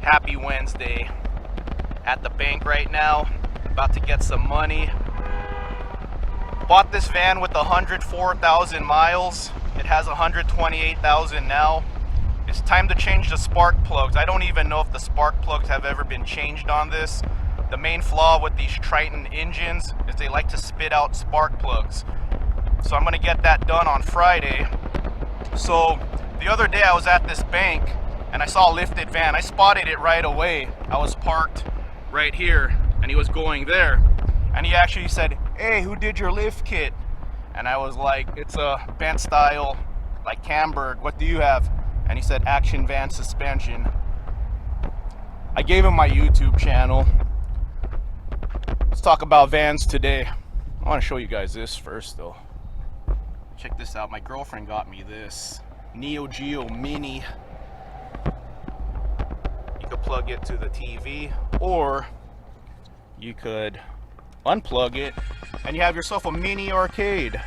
Happy Wednesday. At the bank right now, about to get some money. Bought this van with 104,000 miles. It has 128,000 now. It's time to change the spark plugs. I don't even know if the spark plugs have ever been changed on this. The main flaw with these Triton engines is they like to spit out spark plugs. So I'm gonna get that done on Friday. So the other day I was at this bank and I saw a lifted van. I spotted it right away. I was parked right here and he was going there. And he actually said, "Hey, who did your lift kit?" And I was like, "It's a Bent style, like Camberg. What do you have?" And he said, "Action Van Suspension." I gave him my YouTube channel. Let's talk about vans today. I want to show you guys this first though. Check this out. My girlfriend got me this Neo Geo Mini. You could plug it to the TV, or you could unplug it and you have yourself a mini arcade.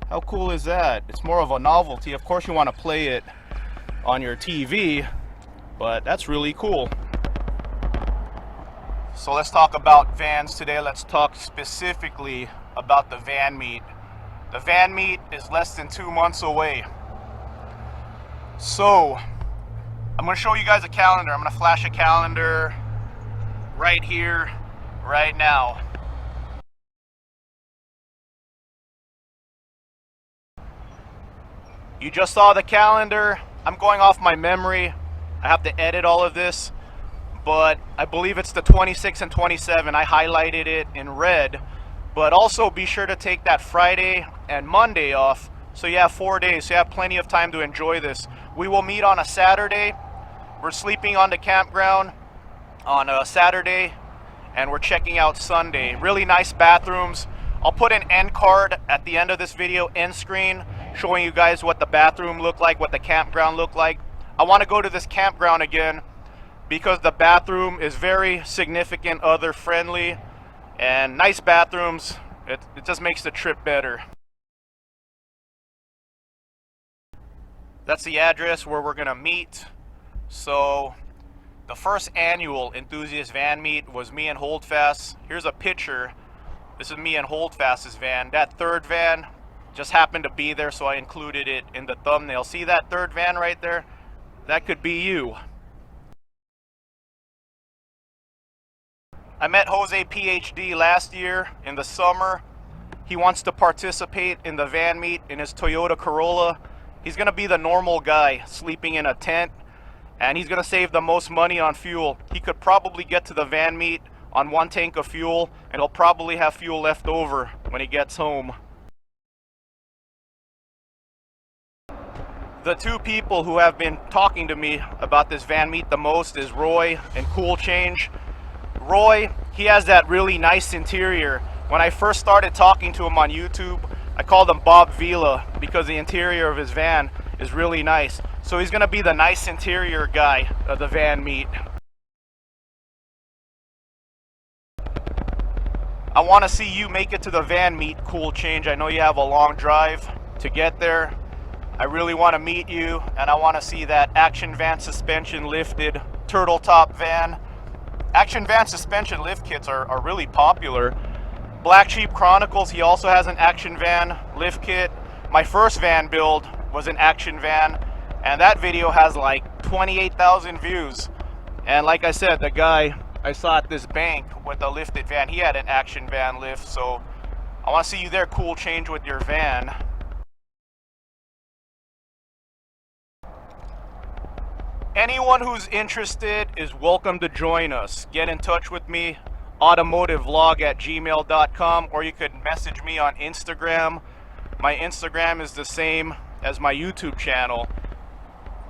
How cool is that? It's more of a novelty. Of course you want to play it on your TV, but that's really cool. So let's talk about vans today. Let's talk specifically about the van meet. The van meet is less than 2 months away. So I'm going to show you guys a calendar. I'm going to flash a calendar right here, right now. You just saw the calendar. I'm going off my memory. I have to edit all of this, but I believe it's the 26th and 27th. I highlighted it in red, but also be sure to take that Friday and Monday off, so you have 4 days, so you have plenty of time to enjoy this. We will meet on a Saturday. We're sleeping on the campground on a Saturday, and we're checking out Sunday. Really nice bathrooms. I'll put an end card at the end of this video, end screen, showing you guys what the bathroom looked like, what the campground looked like. I want to go to this campground again because the bathroom is very significant other friendly and nice bathrooms. It just makes the trip better. That's the address where we're gonna meet. So the first annual Enthusiast van meet was me and Holdfast. Here's a picture. This is me and Holdfast's van. That third van just happened to be there, so I included it in the thumbnail. See that third van right there? That could be you. I met Jose PhD last year in the summer. He wants to participate in the van meet in his Toyota Corolla. He's gonna be the normal guy sleeping in a tent, and he's gonna save the most money on fuel. He could probably get to the van meet on 1 tank of fuel, and he'll probably have fuel left over when he gets home. The two people who have been talking to me about this van meet the most is Roy and Cool Change. Roy, he has that really nice interior. When I first started talking to him on YouTube, I called him Bob Vila because the interior of his van is really nice. So he's gonna be the nice interior guy of the van meet. I want to see you make it to the van meet, Cool Change. I know you have a long drive to get there. I really want to meet you, and I want to see that Action Van Suspension lifted turtle top van. Action Van Suspension lift kits are really popular. Black Sheep Chronicles, he also has an Action Van lift kit. My first van build was an Action Van, and that video has like 28,000 views. And like I said, the guy I saw at this bank with a lifted van, he had an Action Van lift, so I want to see you there, Cool Change, with your van. Anyone who's interested is welcome to join us. Get in touch with me, automotivevlog@gmail.com, or you could message me on Instagram. My Instagram is the same as my YouTube channel.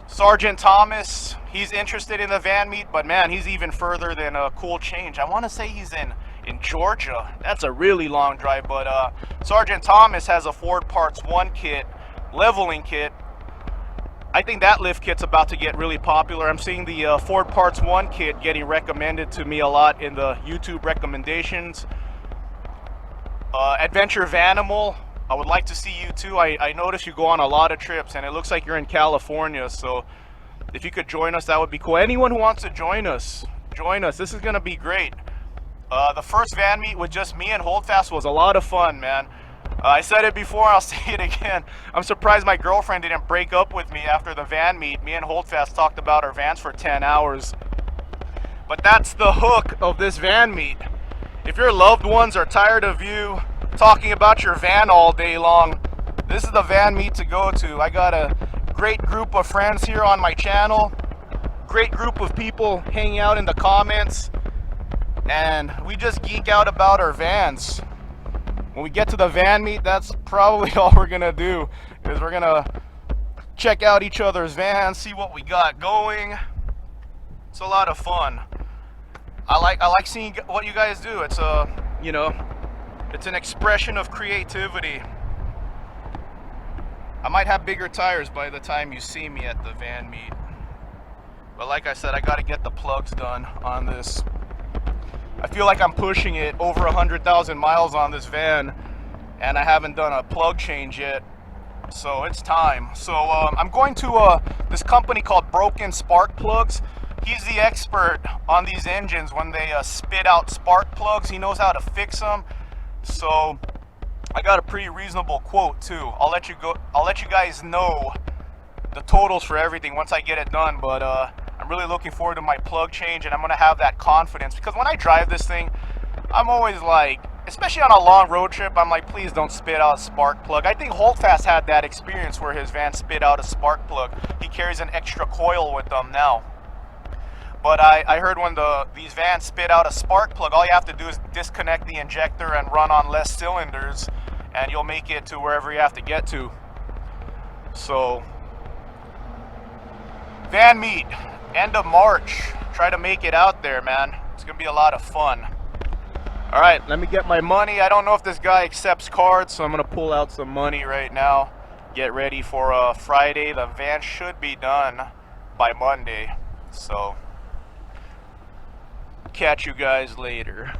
Sergeant Thomas, he's interested in the van meet, but man, he's even further than a Cool Change. I want to say he's in Georgia. That's a really long drive, but Sergeant Thomas has a Ford Parts 1 kit, leveling kit. I think that lift kit's about to get really popular. I'm seeing the Ford Parts 1 kit getting recommended to me a lot in the YouTube recommendations. Adventure Vanimal, I would like to see you too. I noticed you go on a lot of trips, and it looks like you're in California, so If you could join us, that would be cool. Anyone who wants to join us, join us. This is gonna be great. The first van meet with just me and Holdfast was a lot of fun, man. I said it before, I'll say it again. I'm surprised my girlfriend didn't break up with me after the van meet. Me and Holdfast talked about our vans for 10 hours. But that's the hook of this van meet. If your loved ones are tired of you talking about your van all day long, this is the van meet to go to. I got a great group of friends here on my channel. Great group of people hanging out in the comments. And we just geek out about our vans. When we get to the van meet, that's probably all we're gonna do, is we're gonna check out each other's vans, see what we got going. It's a lot of fun. I like seeing what you guys do. It's you know, it's an expression of creativity. I might have bigger tires by the time you see me at the van meet. But like I said, I gotta get the plugs done on this. I feel like I'm pushing it over 100,000 miles on this van, and I haven't done a plug change yet, so it's time. So I'm going to this company called Broken Spark Plugs. He's the expert on these engines when they spit out spark plugs. He knows how to fix them. So I got a pretty reasonable quote too. I'll let you guys know the totals for everything once I get it done, but I'm really looking forward to my plug change, and I'm gonna have that confidence, because when I drive this thing, I'm always like, especially on a long road trip, I'm like, please don't spit out a spark plug. I think Holdfast had that experience where his van spit out a spark plug. He carries an extra coil with them now. But I heard when these vans spit out a spark plug, all you have to do is disconnect the injector and run on less cylinders, and you'll make it to wherever you have to get to. So, van meet, end of March. Try to make it out there, man. It's gonna be a lot of fun. All right, let me get my money. I don't know if this guy accepts cards, so I'm gonna pull out some money right now. Get ready for Friday. The van should be done by Monday. So, catch you guys later.